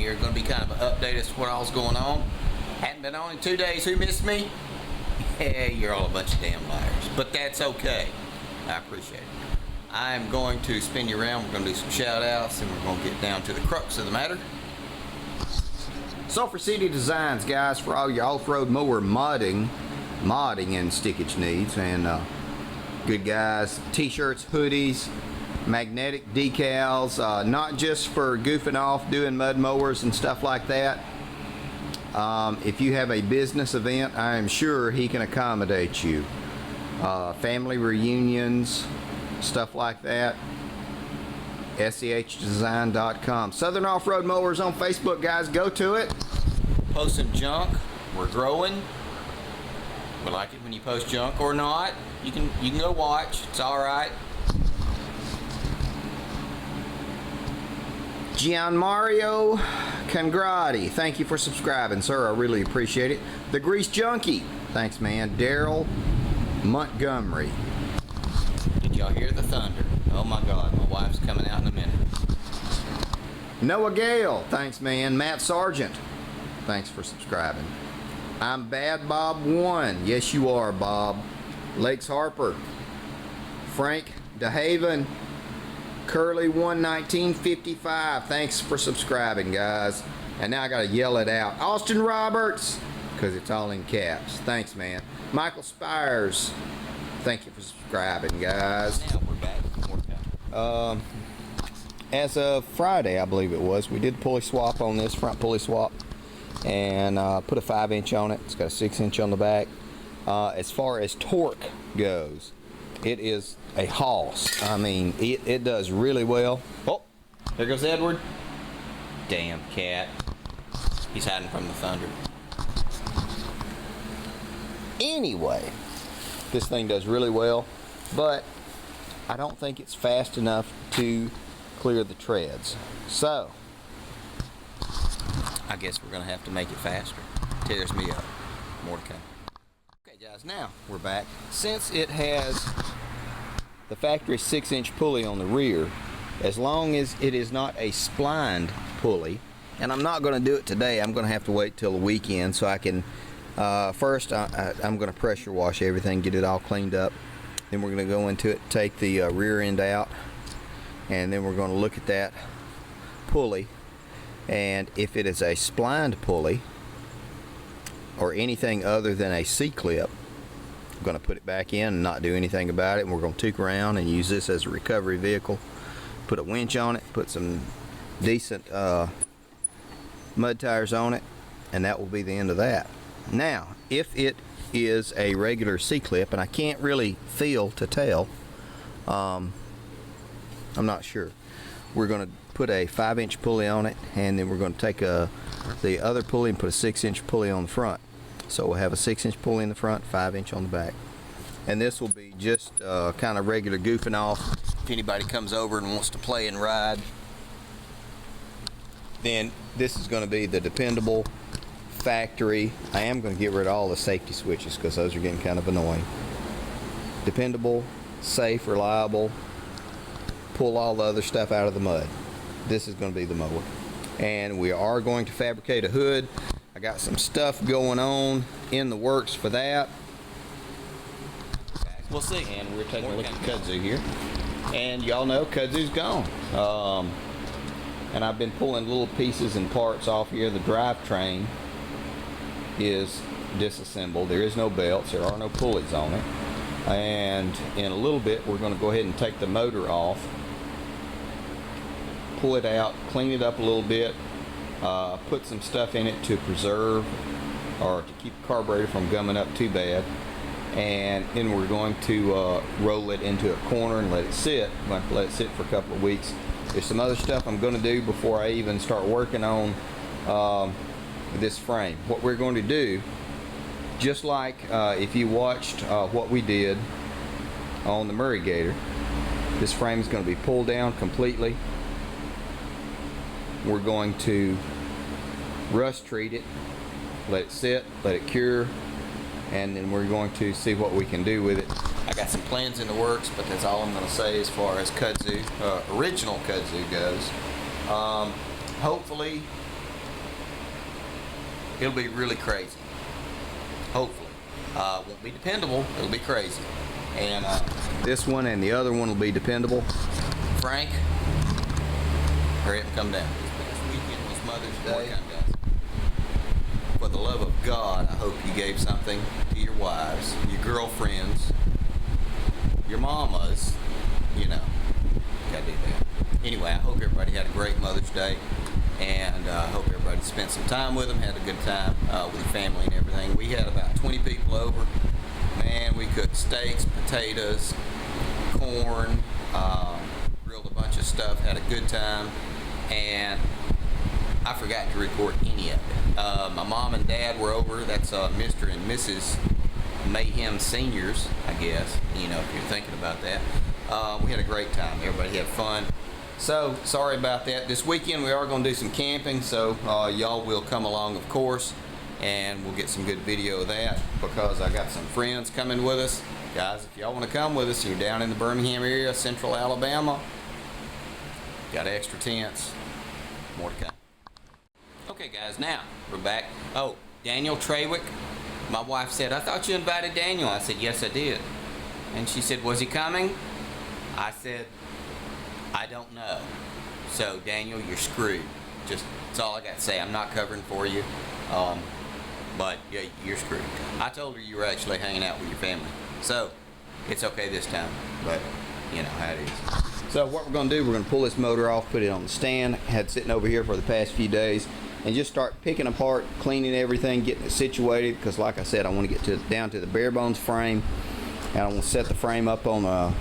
here. Going to be kind of an update as to what all's going on. Hadn't been on in 2 days. Who missed me? Yeah, you're all a bunch of damn liars. But that's okay. I appreciate it. I'm going to spin you around. We're going to do some shout outs and we're going to get down to the crux of the matter. Sulphur City Designs, guys, for all your off-road mower modding and stickage needs. And good guys, t-shirts, hoodies, magnetic decals, not just for goofing off doing mud mowers and stuff like that. If you have a business event, I am sure he can accommodate you. Family reunions, stuff like that. SEHdesign.com. Southern Off-Road Mowers on Facebook, guys. Go to it. Post some junk. We're growing. We like it when you post junk or not. You can go watch. It's all right. Gian Mario Congrati, thank you for subscribing, sir. I really appreciate it. The Grease Junkie, thanks, man. Daryl Montgomery. Did y'all hear the thunder? Oh my God, my wife's coming out in a minute. Noah Gale, thanks, man. Matt Sargent, thanks for subscribing. I'm Bad Bob 1. Yes, you are, Bob. Lakes Harper. Frank DeHaven. Curly 11955. Thanks for subscribing, guys. And now I gotta yell it out. Austin Roberts, because it's all in caps. Thanks, man. Michael Spires. Thank you for subscribing, guys. Now we're back. As of Friday, I believe it was, we did the pulley swap on this, front pulley swap, and put a 5-inch on it. It's got a 6-inch on the back. As far as torque goes, it is a hoss. I mean, it does really well. Oh, there goes Edward. Damn cat. He's hiding from the thunder. Anyway, this thing does really well, but I don't think it's fast enough to clear the treads. So, I guess we're going to have to make it faster. Tears me up. More to come. Okay, guys, now we're back. Since it has the factory 6-inch pulley on the rear, as long as it is not a splined pulley, and I'm not going to do it today, I'm going to have to wait till the weekend so I can, first I'm going to pressure wash everything, get it all cleaned up. Then we're going to go into it, take the rear end out, and then we're going to look at that pulley, and if it is a splined pulley or anything other than a C-clip, I'm going to put it back in and not do anything about it, and we're going to took around and use this as a recovery vehicle. Put a winch on it, put some decent mud tires on it, and that will be the end of that. Now, if it is a regular C-clip, and I can't really feel to tell, I'm not sure. We're going to put a 5-inch pulley on it, and then we're going to take the other pulley and put a 6-inch pulley on the front. So we'll have a 6-inch pulley in the front, 5-inch on the back. And this will be just kind of regular goofing off. If anybody comes over and wants to play and ride, then this is going to be the dependable factory. I am going to get rid of all the safety switches because those are getting kind of annoying. Dependable, safe, reliable, pull all the other stuff out of the mud. This is going to be the mower. And we are going to fabricate a hood. I got some stuff going on in the works for that. We'll see. And we're taking a look at kudzu here. And y'all know kudzu's gone. And I've been pulling little pieces and parts off here. The drivetrain is disassembled. There is no belts. There are no pulleys on it. And in a little bit, we're going to go ahead and take the motor off, pull it out, clean it up a little bit, put some stuff in it to preserve or to keep the carburetor from gumming up too bad, and then we're going to roll it into a corner and let it sit. I'm going to let it sit for a couple of weeks. There's some other stuff I'm going to do before I even start working on this frame. What we're going to do, just like if you watched what we did on the Murray Gator, this frame is going to be pulled down completely. We're going to rust treat it, let it sit, let it cure, and then we're going to see what we can do with it. I got some plans in the works, but that's all I'm going to say as far as kudzu, original kudzu goes. Hopefully It'll be really crazy. Hopefully. Won't be dependable. It'll be crazy. And this one and the other one will be dependable. Frank, hurry up and come down. This past weekend was Mother's Day. For the love of God, I hope you gave something to your wives, your girlfriends, your mamas. You know, gotta do that. Anyway, I hope everybody had a great Mother's Day, and I hope everybody spent some time with them, had a good time with your family and everything. We had about 20 people over. Man, we cooked steaks, potatoes, corn, grilled a bunch of stuff, had a good time, and I forgot to record any of it. My mom and dad were over. That's Mr. and Mrs. Mayhem seniors, I guess, you know, if you're thinking about that. We had a great time. Everybody had fun. So, sorry about that. This weekend we are going to do some camping, so y'all will come along, of course, and we'll get some good video of that because I got some friends coming with us. Guys, if y'all want to come with us, you're down in the Birmingham area, central Alabama, got extra tents, more to come. Okay, guys, now we're back. Oh, Daniel Trawick, my wife said, I thought you invited Daniel. I said, yes, I did. And she said, was he coming? I said, I don't know. So, Daniel, you're screwed. Just, that's all I got to say. I'm not covering for you. But, yeah, you're screwed. I told her you were actually hanging out with your family. So, it's okay this time. But, you know how it is. So, what we're going to do, we're going to pull this motor off, put it on the stand. Had it sitting over here for the past few days. And just start picking apart, cleaning everything, getting it situated. Because, like I said, I want to get down to the bare bones frame. And I want to set the frame up on a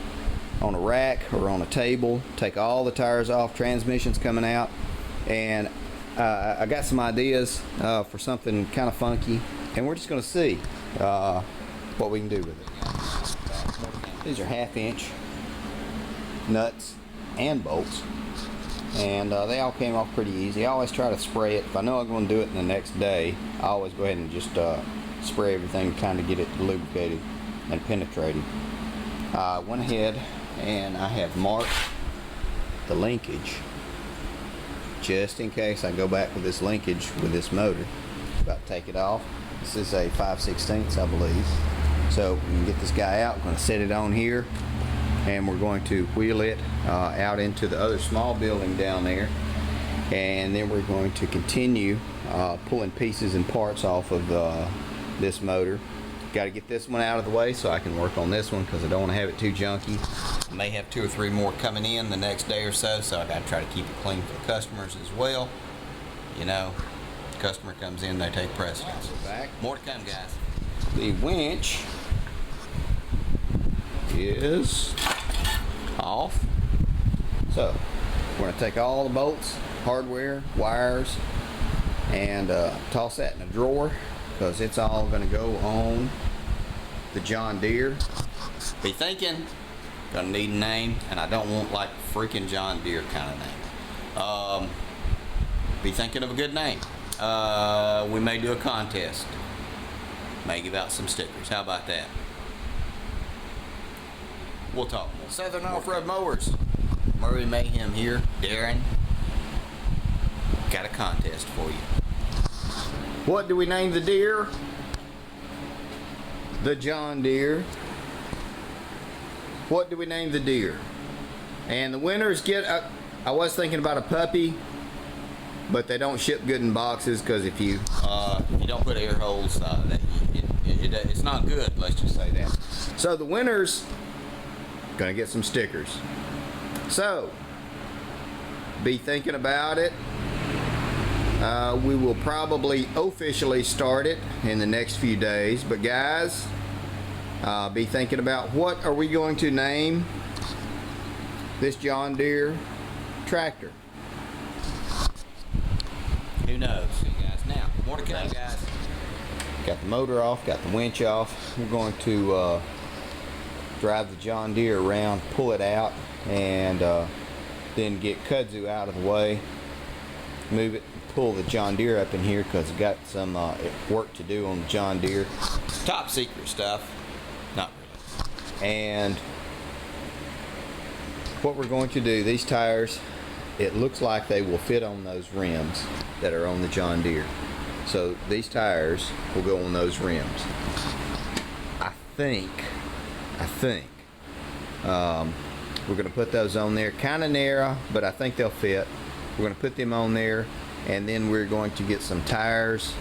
rack or on a table, take all the tires off, transmissions coming out, and I got some ideas for something kind of funky, and we're just going to see what we can do with it. These are 1/2 inch nuts and bolts, and they all came off pretty easy. I always try to spray it. If I know I'm going to do it the next day, I always go ahead and just spray everything to kind of get it lubricated and penetrated. I went ahead and I have marked the linkage just in case I go back with this linkage with this motor. About to take it off. This is a 5/16, I believe. So we can get this guy out. I'm going to set it on here, and we're going to wheel it out into the other small building down there, and then we're going to continue pulling pieces and parts off of this motor. Got to get this one out of the way so I can work on this one because I don't want to have it too junky. I may have 2 or 3 more coming in the next day or so, so I got to try to keep it clean for the customers as well. You know, the customer comes in, they take precedence. Back. More to come, guys. The winch is off. So we're going to take all the bolts, hardware, wires, and toss that in a drawer, because it's all going to go on the John Deere. Be thinking, gonna need a name, and I don't want like freaking John Deere kind of name. Be thinking of a good name. We may do a contest. May give out some stickers. How about that? We'll talk more. Southern Off-Road Mowers. Murray Mayhem here. Darren. Got a contest for you. What do we name the Deere? The John Deere. What do we name the Deere? And the winners get I was thinking about a puppy, but they don't ship good in boxes, because if you don't put air holes, it's not good, let's just say that. So the winners gonna get some stickers. So be thinking about it. We will probably officially start it in the next few days, but guys, be thinking about what are we going to name this John Deere tractor. Who knows? Okay, guys, now more to come, guys. Got the motor off, got the winch off. We're going to drive the John Deere around, pull it out, and then get kudzu out of the way, move it, pull the John Deere up in here, because I've got some work to do on the John Deere. Top secret stuff. Not really. And what we're going to do, these tires, it looks like they will fit on those rims that are on the John Deere. So these tires will go on those rims. I think we're going to put those on there, kind of narrow, but I think they'll fit. We're going to put them on there, and then we're going to get some tires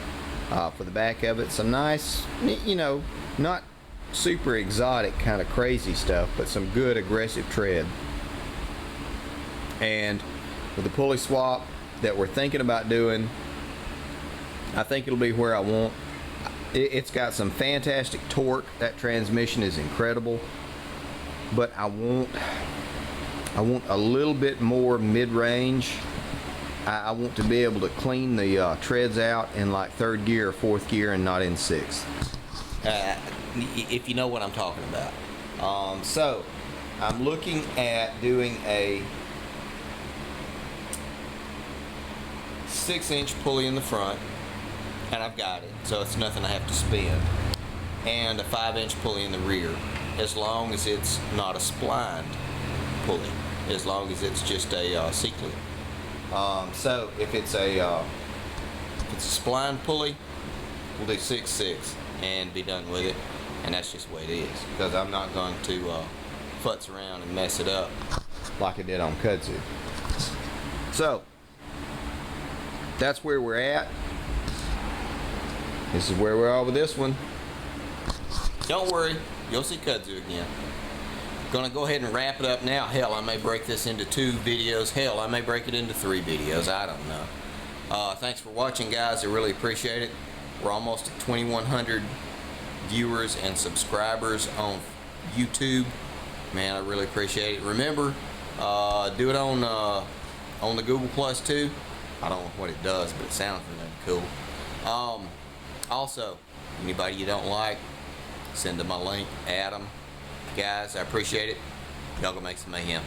for the back of it. Some nice, you know, not super exotic kind of crazy stuff, but some good aggressive tread. And with the pulley swap that we're thinking about doing, I think it'll be where I want. It's got some fantastic torque. That transmission is incredible, but I want a little bit more mid-range. I want to be able to clean the treads out in like third gear or fourth gear and not in sixth. If you know what I'm talking about. So I'm looking at doing a 6-inch pulley in the front, and I've got it, so it's nothing I have to spin, and a 5-inch pulley in the rear, as long as it's not a splined pulley, as long as it's just a C-clip. So if it's a spline pulley, we'll do 6/6 and be done with it, and that's just the way it is, because I'm not going to futz around and mess it up like I did on kudzu. So that's where we're at. This is where we're at with this one. Don't worry, you'll see kudzu again. Gonna go ahead and wrap it up now. Hell, I may break this into 2 videos. Hell, I may break it into 3 videos. I don't know. Thanks for watching, guys. I really appreciate it. We're almost at 2,100 viewers and subscribers on YouTube. Man, I really appreciate it. Remember, do it on the Google Plus too. I don't know what it does, but it sounds really cool. Also, anybody you don't like, send them my link, add them. Guys, I appreciate it. Y'all go make some mayhem.